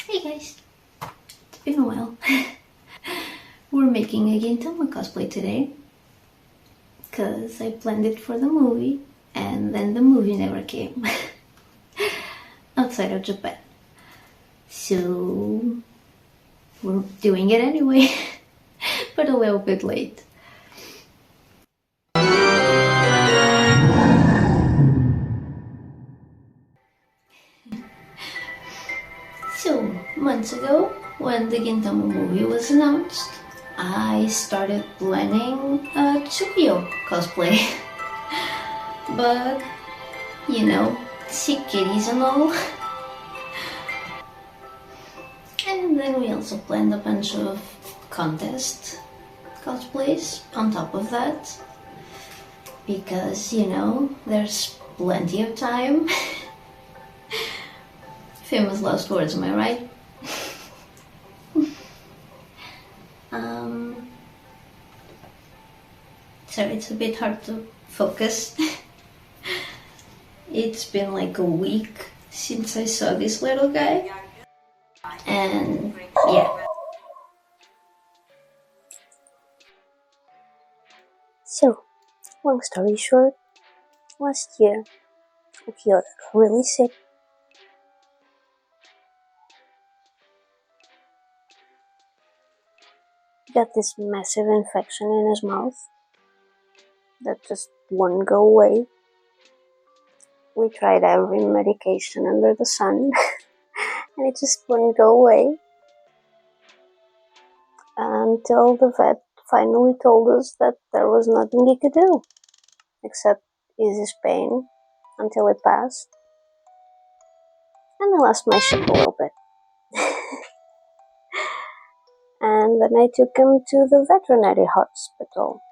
Hey guys, it's been a while. We're making a Gintama cosplay today because I planned it for the movie and then the movie never came outside of Japan. So we're doing it anyway, but a little bit late. So, months ago, when the Gintama movie was announced, I started planning a Tsukuyo cosplay. But, you know, sick kitties and all. And then we also planned a bunch of contest cosplays on top of that. Because, you know, there's plenty of time. Famous last words, am I right? Sorry, it's a bit hard to focus. It's been like a week since I saw this little guy. And yeah. So, long story short, last year, Tsukuyo got really sick. He got this massive infection in his mouth that just wouldn't go away. We tried every medication under the sun, and it just wouldn't go away. Until the vet finally told us that there was nothing he could do, except ease his pain until it passed. And I lost my shit a little bit. And then I took him to the veterinary hospital.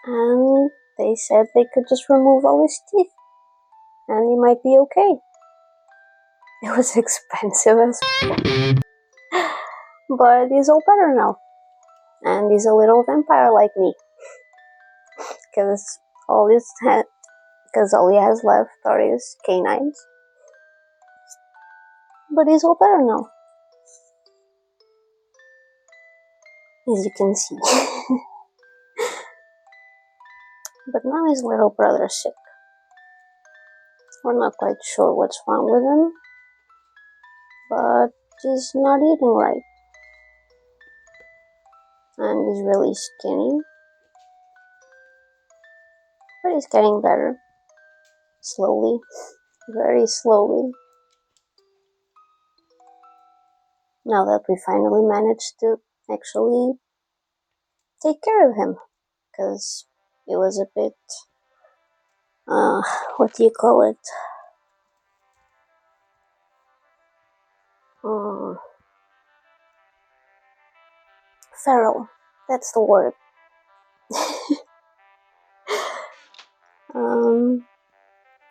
And they said they could just remove all his teeth and he might be okay. It was expensive as fuck. But he's all better now. And he's a little vampire like me. Because all he has left are his canines. But he's all better now. As you can see. But now his little brother's sick. We're not quite sure what's wrong with him. But he's not eating right. And he's really skinny. But he's getting better. Slowly. Very slowly. Now that we finally managed to actually take care of him. Because it was a bit, what do you call it? Feral. That's the word.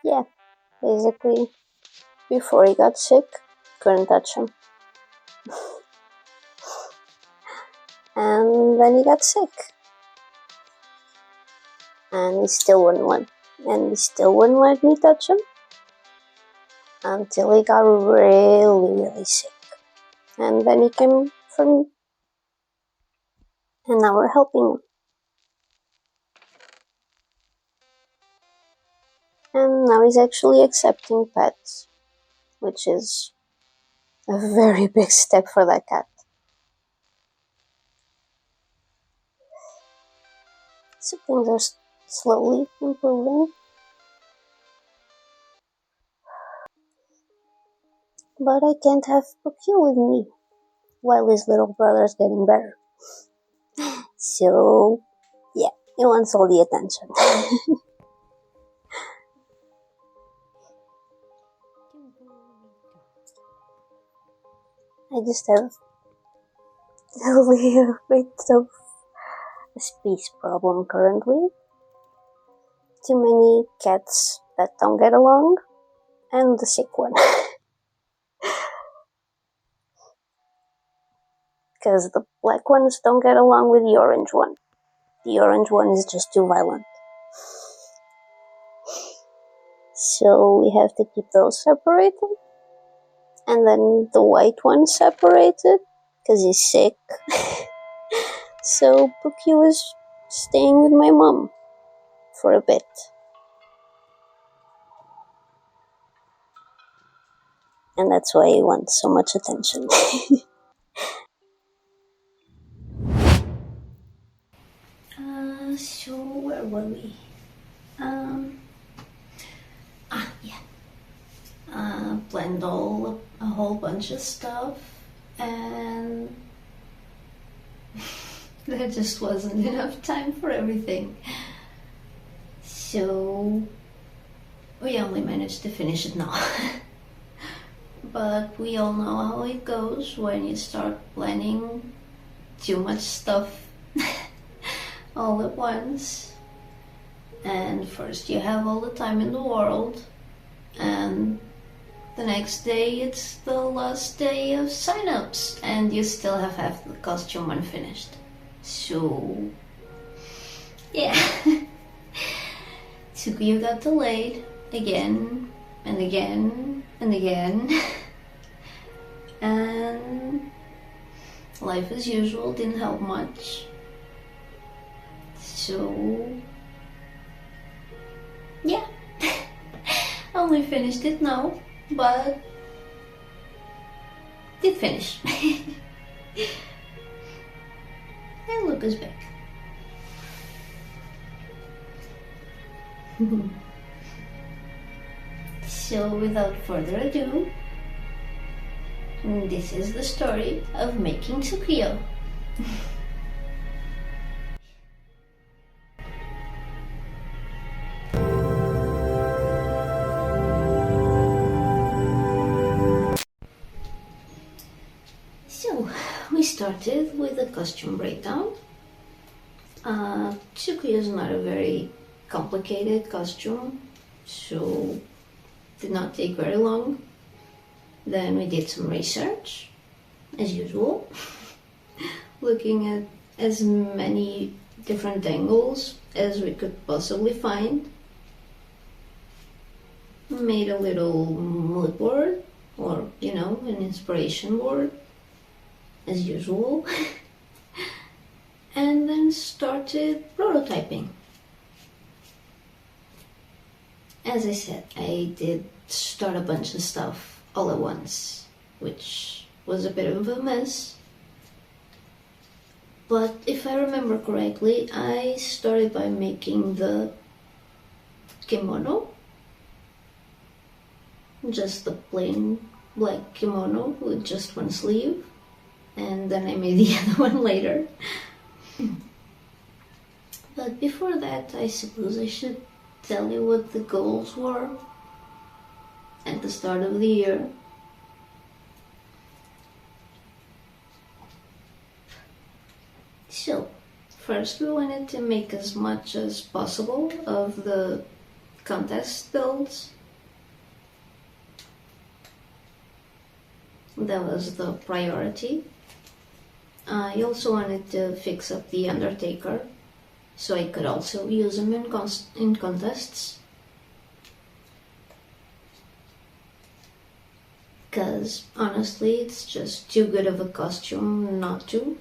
Yeah, basically, before he got sick, couldn't touch him. And then he got sick. And he still wouldn't let me touch him until he got really, really sick. And then he came for me. And now we're helping him. And now he's actually accepting pets, which is a very big step for that cat. So things are slowly improving. But I can't have Tsukuyo with me while his little brother's getting better. So, yeah, he wants all the attention. I just have a little bit of a space problem currently. Too many cats that don't get along, and the sick one. Because the black ones don't get along with the orange one. The orange one is just too violent. So we have to keep those separated. and then the white one separated because he's sick. So Buki was staying with my mom for a bit. And that's why he wants so much attention. So where were we? Yeah. Planned a whole bunch of stuff, and there just wasn't enough time for everything. So we only managed to finish it now. But we all know how it goes when you start planning too much stuff all at once. And first you have all the time in the world, and the next day it's the last day of sign-ups, and you still have half the costume unfinished. So yeah. Tsukuyo got delayed again and again and again. And life as usual didn't help much. So yeah. Only finished it now, but did finish. And Luca's back. So without further ado, this is the story of making Tsukuyo. So we started with a costume breakdown. Tsukuyo is not a very complicated costume, so did not take very long. Then we did some research, as usual, looking at as many different angles as we could possibly find. Made a little mood board, or an inspiration board, as usual. And then started prototyping. As I said, I did start a bunch of stuff all at once, which was a bit of a mess. But if I remember correctly, I started by making the kimono, just the plain black kimono with just one sleeve, and then I made the other one later. But before that, I suppose I should tell you what the goals were at the start of the year. So, first we wanted to make as much as possible of the contest builds. That was the priority. I also wanted to fix up the Undertaker, so I could also use him in contests. Because honestly, it's just too good of a costume not to.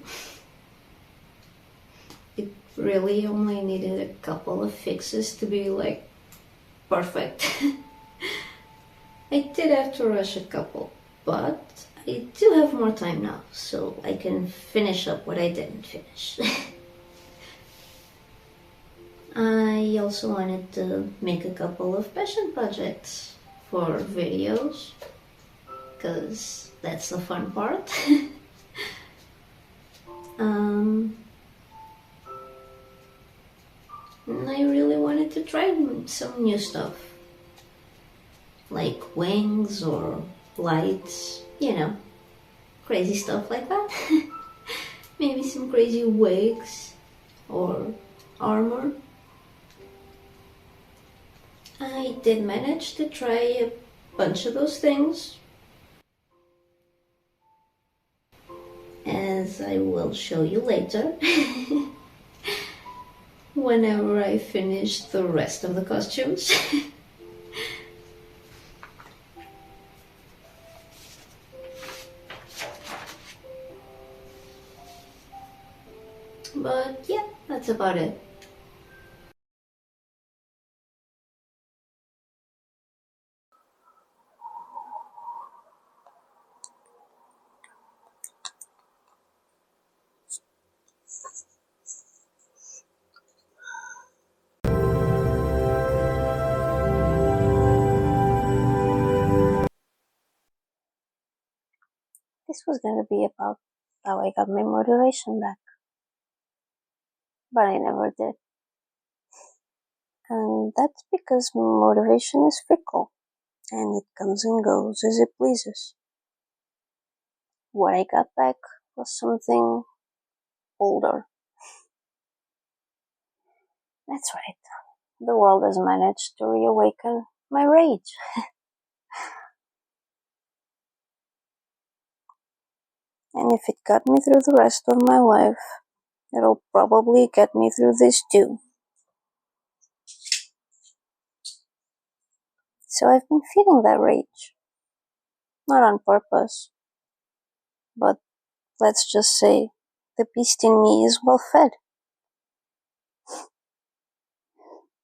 It really only needed a couple of fixes to be like perfect. I did have to rush a couple, but I do have more time now, so I can finish up what I didn't finish. I also wanted to make a couple of passion projects for videos, because that's the fun part. And I really wanted to try some new stuff, like wings or lights, crazy stuff like that. Maybe some crazy wigs or armor. I did manage to try a bunch of those things, as I will show you later, whenever I finish the rest of the costumes. But yeah, that's about it. This was gonna be about how I got my motivation back, but I never did. And that's because motivation is fickle and it comes and goes as it pleases. What I got back was something older. That's right. The world has managed to reawaken my rage. And if it got me through the rest of my life, it'll probably get me through this too. So I've been feeding that rage. Not on purpose, but let's just say the beast in me is well fed.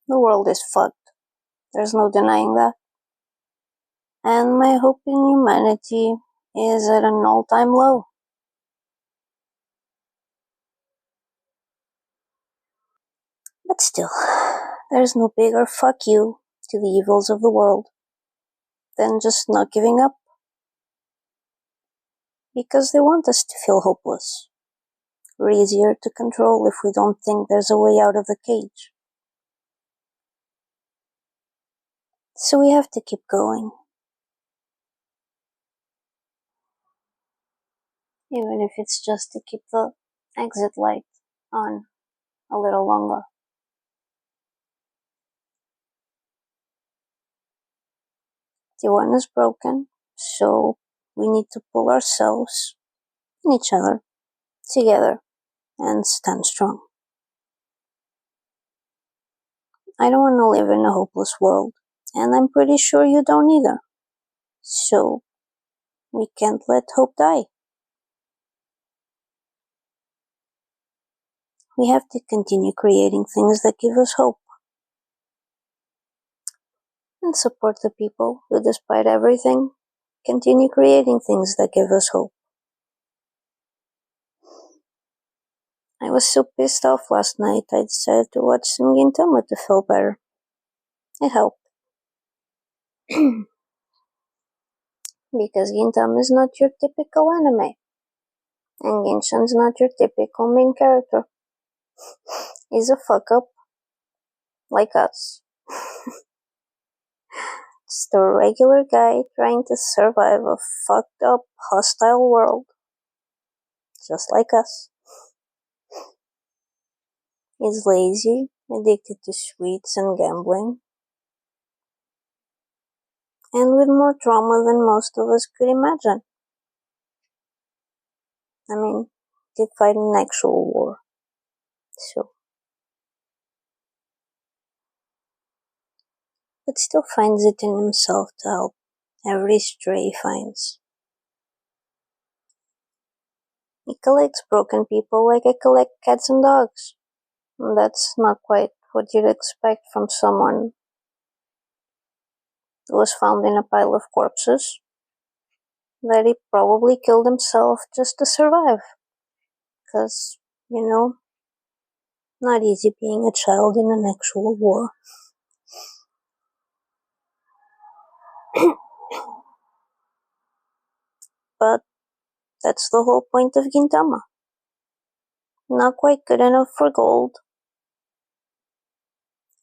The world is fucked. There's no denying that. And my hope in humanity is at an all-time low. But still, there's no bigger fuck you to the evils of the world than just not giving up. Because they want us to feel hopeless. We're easier to control if we don't think there's a way out of the cage. So we have to keep going. Even if it's just to keep the exit light on a little longer. The one is broken, so we need to pull ourselves and each other together and stand strong. I don't want to live in a hopeless world, and I'm pretty sure you don't either. So we can't let hope die. We have to continue creating things that give us hope. And support the people who, despite everything, continue creating things that give us hope. I was so pissed off last night I decided to watch some Gintama to feel better. It helped. Because Gintama is not your typical anime. And Genshin's not your typical main character. He's a fuck up. Like us. Just a regular guy trying to survive a fucked up, hostile world. Just like us. He's lazy, addicted to sweets and gambling, and with more trauma than most of us could imagine. I mean, did fight an actual war. So. But still finds it in himself to help every stray he finds. He collects broken people like I collect cats and dogs. And that's not quite what you'd expect from someone who was found in a pile of corpses that he probably killed himself just to survive. 'Cause, not easy being a child in an actual war. But that's the whole point of Gintama. Not quite good enough for gold.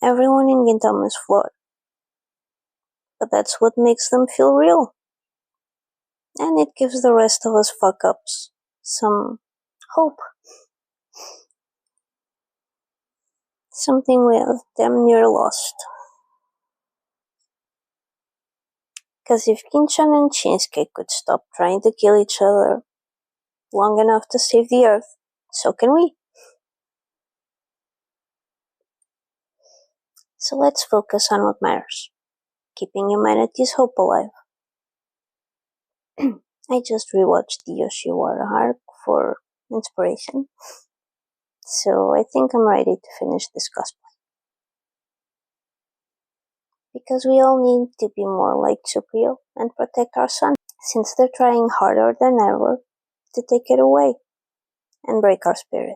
Everyone in Gintama is flawed. But that's what makes them feel real. And it gives the rest of us fuck-ups some hope. Something we have damn near lost. 'Cause if Kinchan and Shinsuke could stop trying to kill each other long enough to save the Earth, so can we. So let's focus on what matters. Keeping humanity's hope alive. I just rewatched the Yoshiwara arc for inspiration. So I think I'm ready to finish this cosplay. Because we all need to be more like Tsukuyo and protect our sun, since they're trying harder than ever to take it away and break our spirit.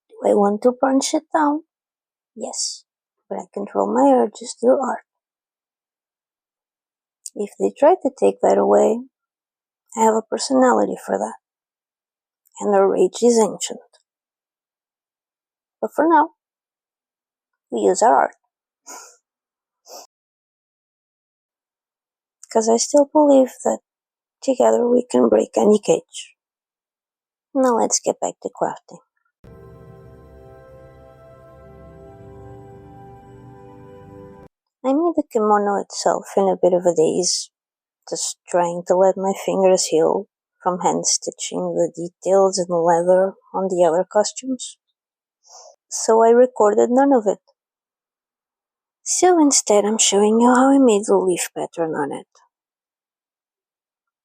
Do I want to burn shit down? Yes, but I control my urges through art. If they try to take that away, I have a personality for that, and our rage is ancient. But for now, we use our art. Because I still believe that together we can break any cage. Now let's get back to crafting. I made the kimono itself in a bit of a daze, just trying to let my fingers heal from hand stitching the details and leather on the other costumes. So I recorded none of it. So instead I'm showing you how I made the leaf pattern on it.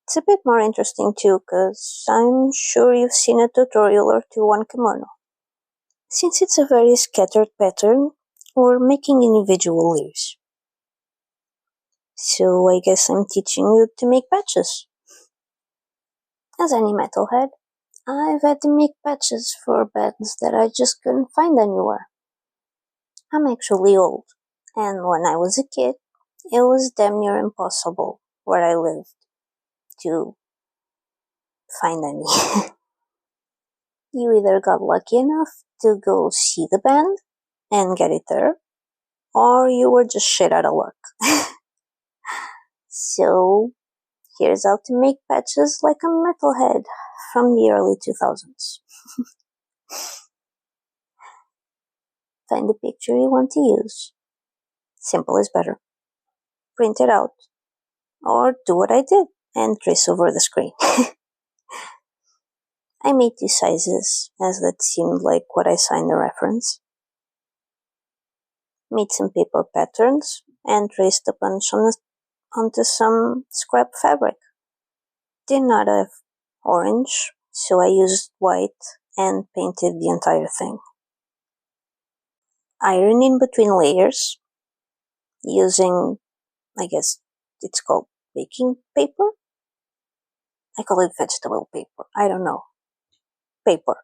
It's a bit more interesting too, cause I'm sure you've seen a tutorial or two on kimono. Since it's a very scattered pattern, we're making individual leaves. So I guess I'm teaching you to make patches. As any metalhead, I've had to make patches for bands that I just couldn't find anywhere. I'm actually old, and when I was a kid, it was damn near impossible where I lived to find any. You either got lucky enough to go see the band and get it there, or you were just shit out of luck. So, here's how to make patches like a metalhead from the early 2000s. Find the picture you want to use. Simple is better. Print it out. Or do what I did and trace over the screen. I made two sizes, as that seemed like what I signed the reference. Made some paper patterns and traced a bunch onto some scrap fabric. Did not have orange, so I used white and painted the entire thing. Iron in between layers using, I guess it's called baking paper? I call it vegetable paper. I don't know. Paper.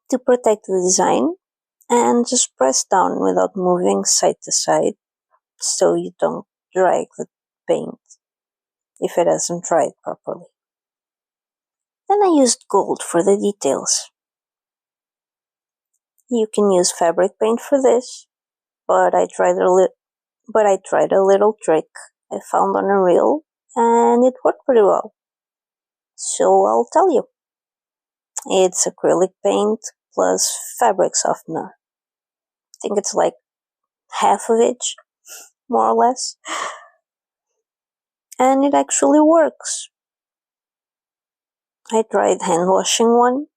To protect the design and just press down without moving side to side so you don't drag the paint if it hasn't dried properly. Then I used gold for the details. You can use fabric paint for this, but I tried a little trick I found on a reel and it worked pretty well. So I'll tell you. It's acrylic paint plus fabric softener. I think it's like half of each, more or less. And it actually works. I tried hand washing one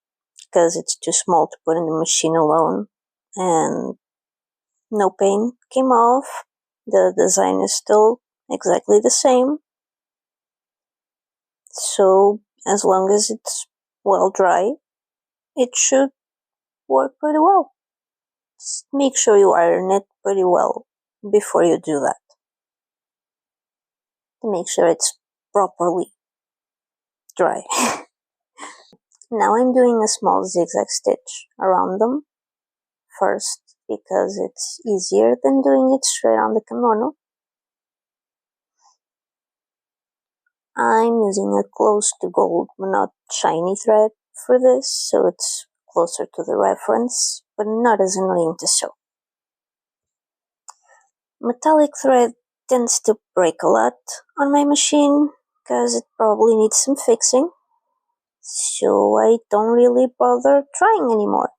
because it's too small to put in the machine alone, and no paint came off. The design is still exactly the same. So as long as it's well dry, it should work pretty well. Just make sure you iron it pretty well before you do that. To make sure it's properly dry. Now I'm doing a small zigzag stitch around them first because it's easier than doing it straight on the kimono. I'm using a close to gold but not shiny thread for this, so it's closer to the reference, but not as annoying to sew. Metallic thread tends to break a lot on my machine because it probably needs some fixing, so I don't really bother trying anymore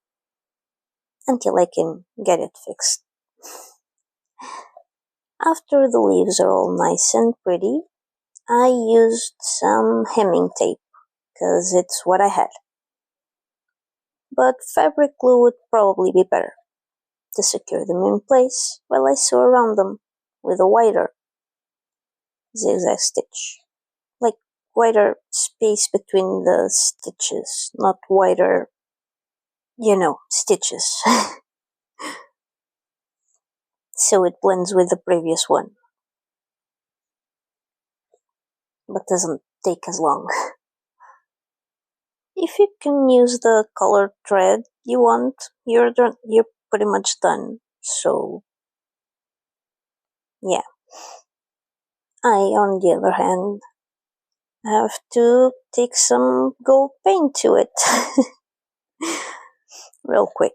until I can get it fixed. After the leaves are all nice and pretty, I used some hemming tape because it's what I had. But fabric glue would probably be better to secure them in place while I sew around them with a wider zigzag stitch, like wider space between the stitches, not wider, stitches. So it blends with the previous one, but doesn't take as long. If you can use the colored thread you want, you're pretty much done. So, yeah. I, on the other hand, have to take some gold paint to it. Real quick.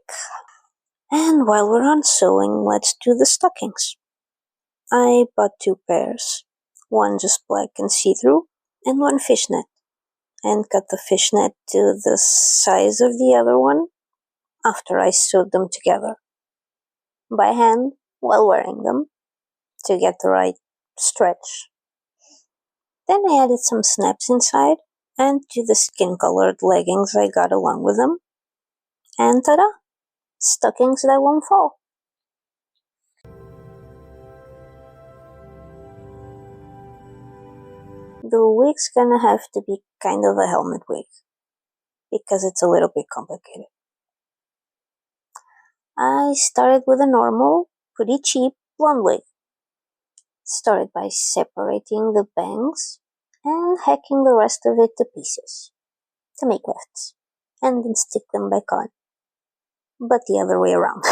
And while we're on sewing, let's do the stockings. I bought 2 pairs. One just black and see-through, and one fishnet. And cut the fishnet to the size of the other one after I sewed them together. By hand, while wearing them, to get the right stretch. Then I added some snaps inside, and to the skin-colored leggings I got along with them. And ta-da! Stockings that won't fall. The wig's gonna have to be kind of a helmet wig, because it's a little bit complicated. I started with a normal, pretty cheap blonde wig. Started by separating the bangs and hacking the rest of it to pieces to make wefts, and then stick them back on. But the other way around.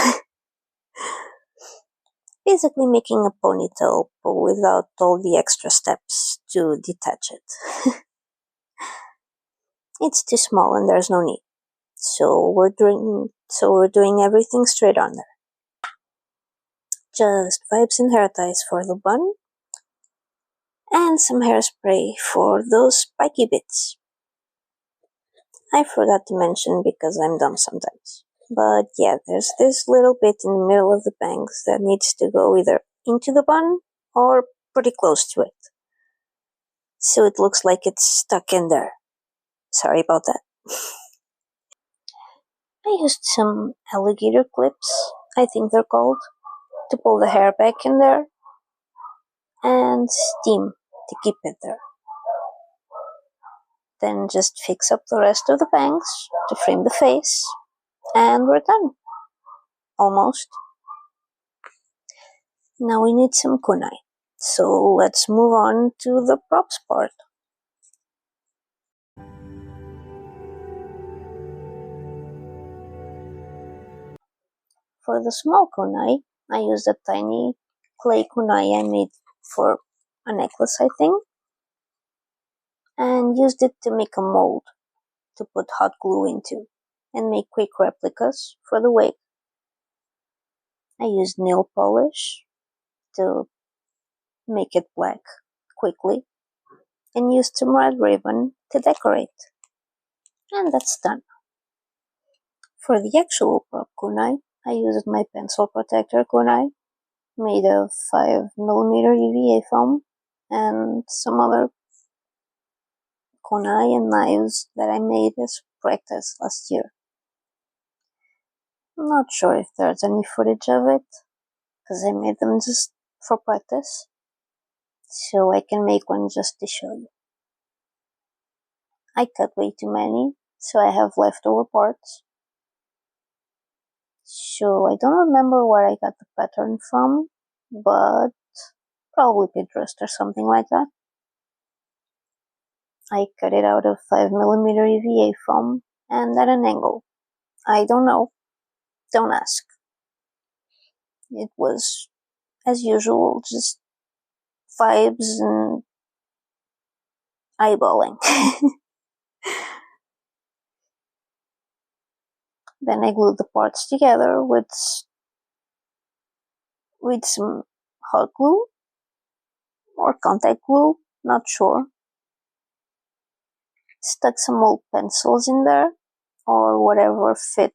Basically making a ponytail but without all the extra steps to detach it. It's too small and there's no need. So we're doing everything straight on there. Just vibes and hair ties for the bun, and some hairspray for those spiky bits. I forgot to mention because I'm dumb sometimes. But yeah, there's this little bit in the middle of the bangs that needs to go either into the bun or pretty close to it. So it looks like it's stuck in there. Sorry about that. I used some alligator clips, I think they're called, to pull the hair back in there, and steam to keep it there. Then just fix up the rest of the bangs to frame the face, and we're done. Almost. Now we need some kunai. So let's move on to the props part. For the small kunai, I used a tiny clay kunai I made for a necklace, I think, and used it to make a mold to put hot glue into and make quick replicas for the wig. I used nail polish to make it black quickly and used some red ribbon to decorate. And that's done. For the actual prop kunai, I used my pencil protector kunai made of 5mm EVA foam and some other kunai and knives that I made as practice last year. I'm not sure if there's any footage of it, because I made them just for practice, so I can make one just to show you. I cut way too many, so I have leftover parts. So I don't remember where I got the pattern from, but probably Pinterest or something like that. I cut it out of 5mm EVA foam and at an angle. I don't know. Don't ask. It was, as usual, just vibes and eyeballing. Then I glued the parts together with some hot glue or contact glue, not sure. Stuck some old pencils in there or whatever fit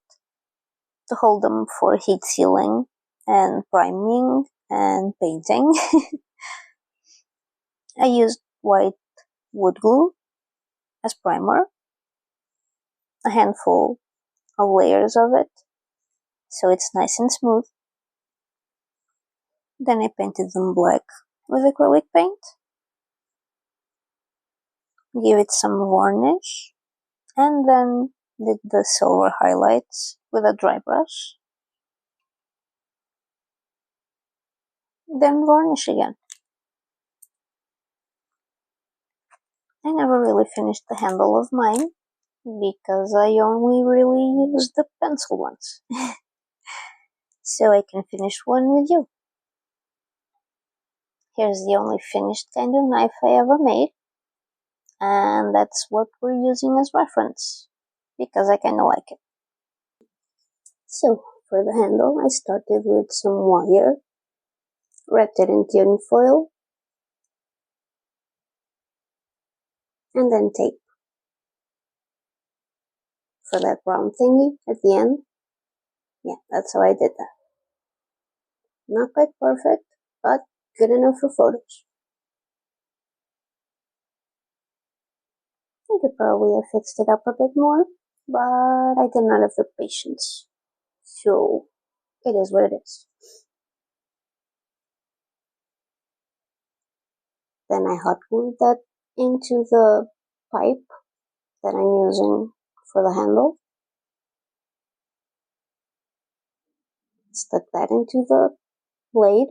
to hold them for heat sealing and priming and painting. I used white wood glue as primer, a handful of layers of it, so it's nice and smooth. Then I painted them black with acrylic paint. give it some varnish, and then did the silver highlights with a dry brush. Then varnish again. I never really finished the handle of mine because I only really used the pencil ones. So I can finish one with you. Here's the only finished kind of knife I ever made, and that's what we're using as reference because I kinda like it. So for the handle, I started with some wire, wrapped it in tin foil, and then tape for that round thingy at the end. Yeah, that's how I did that. Not quite perfect, but good enough for photos. I could probably have fixed it up a bit more, but I did not have the patience. So it is what it is. Then I hot glued that into the pipe that I'm using for the handle. Stuck that into the blade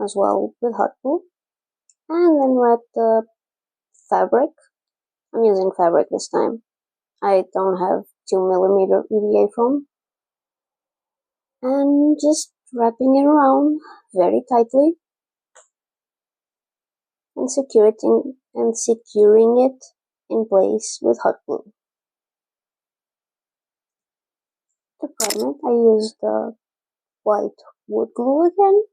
as well with hot glue. And then wrapped the fabric. I'm using fabric this time. I don't have 2mm EVA foam. And just wrapping it around very tightly and securing it in place with hot glue. To prime it, I used the white wood glue again,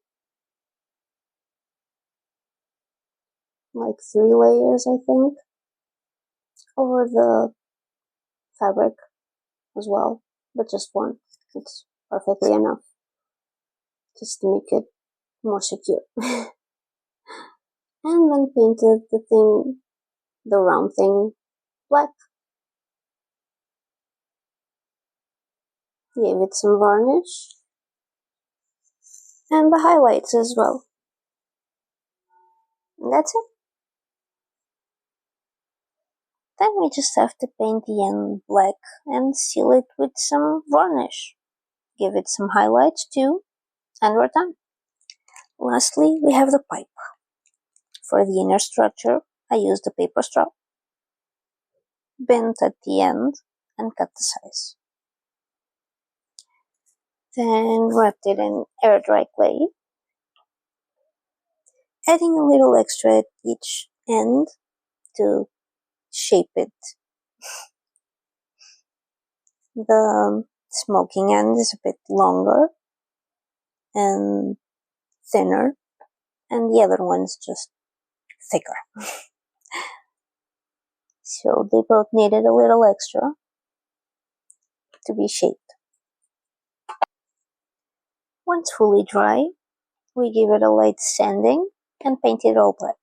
like 3 layers I think, over the fabric as well, but just one. It's perfectly enough just to make it more secure. And then painted the round thing, black. Gave it some varnish and the highlights as well. And that's it. Then we just have to paint the end black and seal it with some varnish. Give it some highlights too, and we're done. Lastly, we have the pipe. For the inner structure, I used a paper straw, bent at the end, and cut the size. Then wrapped it in air dry clay, adding a little extra at each end to shape it. The smoking end is a bit longer and thinner, and the other one's just thicker. So they both needed a little extra to be shaped. Once fully dry, we give it a light sanding and paint it all black.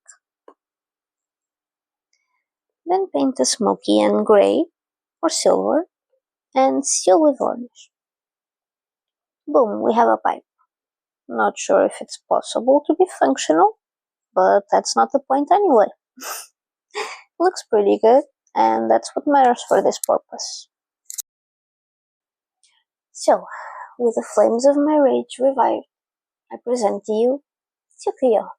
Then paint the smoky end gray or silver and seal with varnish. Boom, we have a pipe. Not sure if it's possible to be functional, but that's not the point anyway. Looks pretty good, and that's what matters for this purpose. So, with the flames of my rage revived, I present to you Tsukuyo.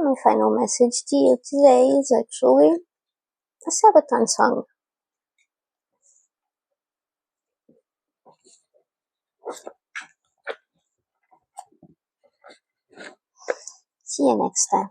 my final message to you today is actually a Sabaton song. See you next time.